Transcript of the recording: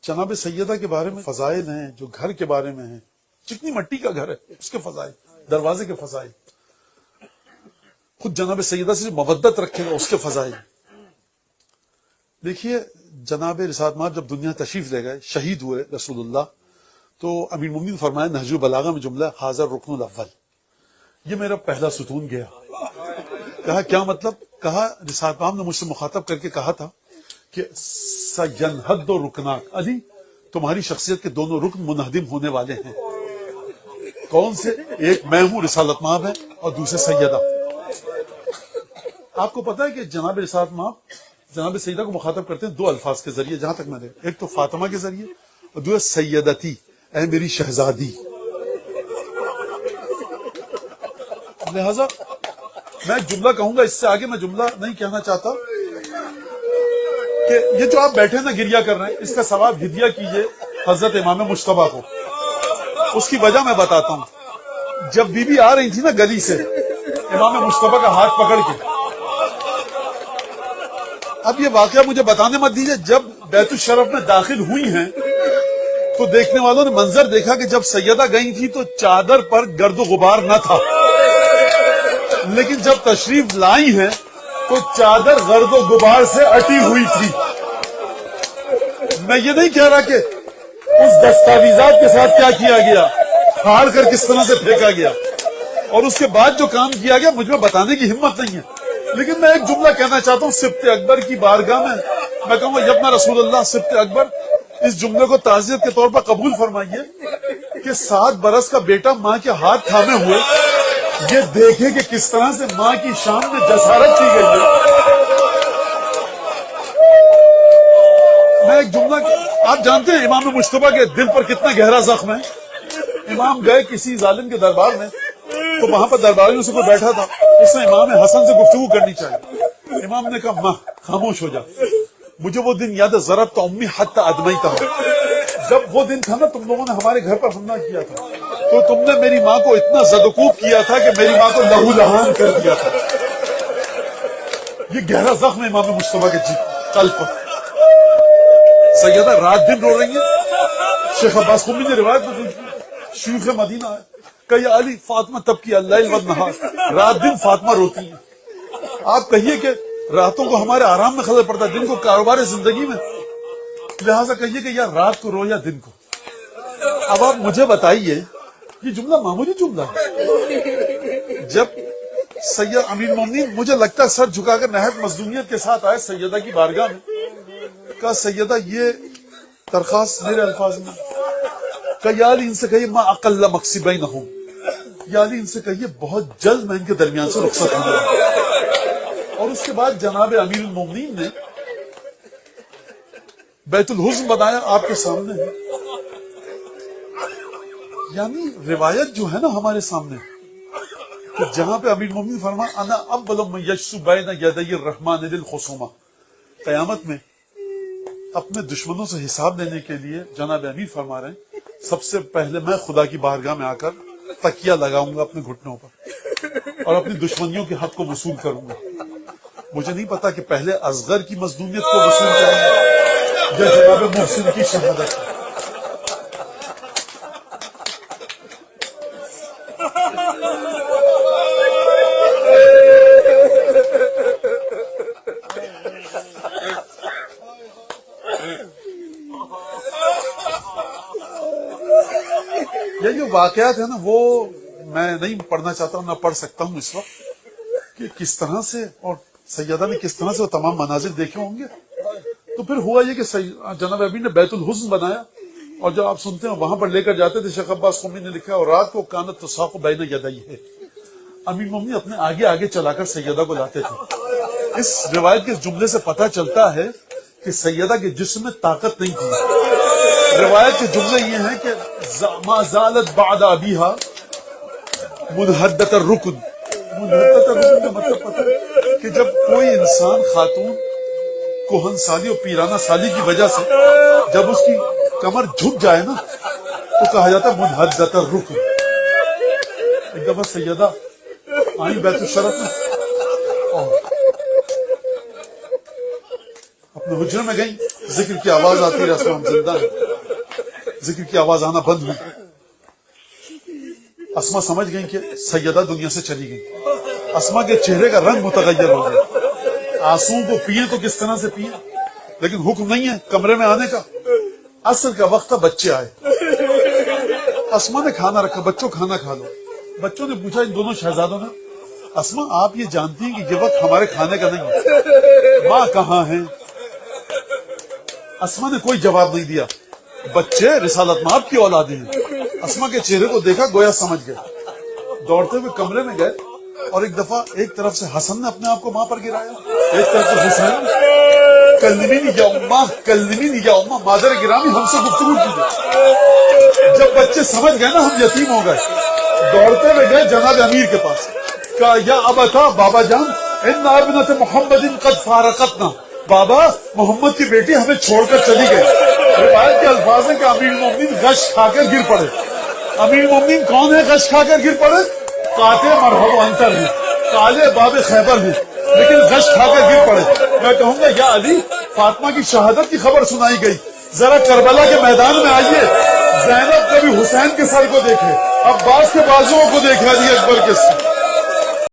جناب سیدہ کے بارے میں فضائل ہیں جو گھر کے بارے میں ہیں. چکنی مٹی کا گھر ہے اس کے فضائل، دروازے کے فضائل، خود جناب سیدہ سے مودت رکھے گا اس کے فضائل. دیکھیے جناب رسالت مآب جب دنیا تشریف لے گئے، شہید ہوئے رسول اللہ، تو امیر المومنین فرمایا نہج البلاغہ میں جملہ حاضر رکن الاول، یہ میرا پہلا ستون گیا. کہا کیا مطلب؟ کہا رسالت مآب نے مجھ سے مخاطب کر کے کہا تھا کہ سینہد رکناک، علی تمہاری شخصیت کے دونوں رکن منہدم ہونے والے ہیں. کون سے؟ ایک میں ہوں رسالت مآب ہے اور دوسرے سیدہ. آپ کو پتا ہے کہ جناب رسالت مآب جناب سیدہ کو مخاطب کرتے ہیں دو الفاظ کے ذریعے، جہاں تک میں نے، ایک تو فاطمہ کے ذریعے اور دوسرا سیدتی، اے میری شہزادی. لہذا میں ایک جملہ کہوں گا، اس سے آگے میں جملہ نہیں کہنا چاہتا، کہ یہ جو آپ بیٹھے نا گریہ کر رہے ہیں، اس کا ثواب ہدیہ کیجئے حضرت امام مجتبیٰ کو. اس کی وجہ میں بتاتا ہوں. جب بی بی آ رہی تھی نا گلی سے امام مجتبیٰ کا ہاتھ پکڑ کے، اب یہ واقعہ مجھے بتانے مت دیجئے، جب بیت الشرف میں داخل ہوئی ہیں تو دیکھنے والوں نے منظر دیکھا کہ جب سیدہ گئی تھی تو چادر پر گرد و غبار نہ تھا، لیکن جب تشریف لائی ہیں تو چادر غرد و غبار سے اٹی ہوئی تھی. میں یہ نہیں کہہ رہا کہ اس دستاویزات کے ساتھ کیا کیا گیا، پھاڑ کر کس طرح سے پھینکا گیا، اور اس کے بعد جو کام کیا گیا مجھ میں بتانے کی ہمت نہیں ہے. لیکن میں ایک جملہ کہنا چاہتا ہوں سبط اکبر کی بارگاہ میں کہوں گا یبنا رسول اللہ سبط اکبر، اس جملے کو تعزیت کے طور پر قبول فرمائیے کہ 7 برس کا بیٹا ماں کے ہاتھ تھامے ہوئے یہ دیکھے کہ کس طرح سے ماں کی شان میں جسارت کی گئی ہے. میں ایک جملہ، آپ جانتے ہیں امام مجتبیٰ کے دل پر کتنا گہرا زخم ہے. امام گئے کسی ظالم کے دربار میں، تو وہاں پر درباریوں سے کوئی بیٹھا تھا، اس نے امام حسن سے گفتگو کرنی چاہیے. امام نے کہا ماں خاموش ہو جا، مجھے وہ دن یاد ہے ضربت امی حتی ادمیتہ، جب وہ دن تھا نا تم لوگوں نے ہمارے گھر پر حملہ کیا تھا تو تم نے میری ماں کو اتنا زدوکوب کیا تھا کہ میری ماں کو لہو لہان کر دیا تھا. یہ گہرا زخم ہے امام مجتبیٰ کے قلب پر. سیدہ رات دن رو رہی ہیں. شیخ عباس قمی نے روایت میں شیوخ مدینہ ہے کہ یا علی فاطمہ تب کی اللیل والنہار، رات دن فاطمہ روتی ہیں. آپ کہیے کہ راتوں کو ہمارے آرام میں خلل پڑتا ہے، دن کو کاروبار زندگی میں، لہٰذا کہیے کہ یا رات کو رو یا دن کو. اب آپ مجھے بتائیے، یہ جملہ معمولی جملہ ہے. جب سید امیر المومنین مجھے لگتا ہے سر جھکا کر نہایت مظلومیت کے ساتھ آئے سیدہ کی بارگاہ میں، کہا سیدہ یہ درخواست میرے الفاظ میں، کہ یا علی ان سے کہیے ما اقل مقصبینہم، یا علی ان سے کہیے بہت جلد میں ان کے درمیان سے رخصت ہوں گا. اور اس کے بعد جناب امیر المومنین نے بیت الحزن بنایا آپ کے سامنے ہے. یعنی روایت جو ہے نا ہمارے سامنے، کہ جہاں پہ امیر المومنین فرمایا انا اول من یجثو بین یدی الرحمن للخصومہ، قیامت میں اپنے دشمنوں سے حساب لینے کے لیے جناب امیر فرما رہے ہیں سب سے پہلے میں خدا کی بارگاہ میں آ کر تکیہ لگاؤں گا اپنے گھٹنوں پر اور اپنی دشمنیوں کے حق کو وصول کروں گا. مجھے نہیں پتا کہ پہلے اصغر کی مظلومیت کو وصول کروں گا یا جناب محسن کی شہادت. یہ جو واقعات ہیں نا وہ میں نہیں پڑھنا چاہتا ہوں، نہ پڑھ سکتا ہوں اس وقت، کہ کس طرح سے اور سیدہ نے کس طرح سے وہ تمام مناظر دیکھے ہوں گے. تو پھر ہوا یہ کہ جناب ابی نے بیت الحزن بنایا، اور جب آپ سنتے ہیں وہاں پر لے کر جاتے تھے. شیخ عباس قمی نے لکھا اور رات کو کانت تساق بین یدیہ ہے، امیر مومنین اپنے آگے آگے چلا کر سیدہ کو لاتے تھے. اس روایت کے جملے سے پتہ چلتا ہے کہ سیدہ کے جسم میں طاقت نہیں تھی. روایت کے جملے یہ ہیں کہ ما زالت بعد ابیہا منحدت الرکن. منحدت الرکن کا مطلب پتہ ہے کہ جب کوئی انسان خاتون کوہن سالی اور پیرانہ سالی کی وجہ سے جب اس کی کمر جھک جائے نا تو کہا جاتا ہے منحدت الرکن. ایک دفعہ سیدہ آئیں بیت الشرف میں، اور اپنے حجرے میں گئی, ذکر کی آواز آتی رہا, اسما زندہ ہے, ذکر کی آواز آنا بند ہوئی. اسما سمجھ گئی کہ سیدہ دنیا سے چلی گئی. اسما کے چہرے کا رنگ متغیر ہو گیا. آنسو کو پیے تو کس طرح سے پیے, لیکن حکم نہیں ہے کمرے میں آنے کا. عصر کا وقت تھا, بچے آئے. اسما نے کھانا رکھا, بچوں کھانا کھا لو. بچوں نے پوچھا ان دونوں شہزادوں نے, اسما آپ یہ جانتی ہیں کہ یہ وقت ہمارے کھانے کا نہیں ہے, ماں کہاں ہے؟ اسما نے کوئی جواب نہیں دیا. بچے رسالت مآب کی اولادیں ہیں. اسما کے چہرے کو دیکھا, گویا سمجھ گئے. دوڑتے ہوئے کمرے میں گئے اور ایک دفعہ ایک طرف سے حسن نے اپنے آپ کو ماں پر گرایا, ایک طرف سے حسین. کلمینی یا اماں, کلمینی یا اماں, مادر گرامی ہم سے گفتگو کیجیے. جب بچے سمجھ گئے نا ہم یتیم ہو گئے, دوڑتے ہوئے گئے جناب امیر کے پاس. کہا یا ابتا, بابا جان, ان ابنت محمد قد فارقتنا, بابا محمد کی بیٹی ہمیں چھوڑ کر چلی گئی. روایت کے الفاظ ہیں کہ امیر المومنین غش کھا کر گر پڑے. امیر المومنین کون ہے غش کھا کر گر پڑے؟ قاطع مرحب انتر ہیں, کالے باب خیبر ہیں, لیکن غش کھا کر گر پڑے. میں کہوں گا یا علی, فاطمہ کی شہادت کی خبر سنائی گئی, ذرا کربلا کے میدان میں آئیے. زینب کبھی حسین کے سر کو دیکھے, عباس کے بازوؤں کو دیکھا, علی اکبر کے سر.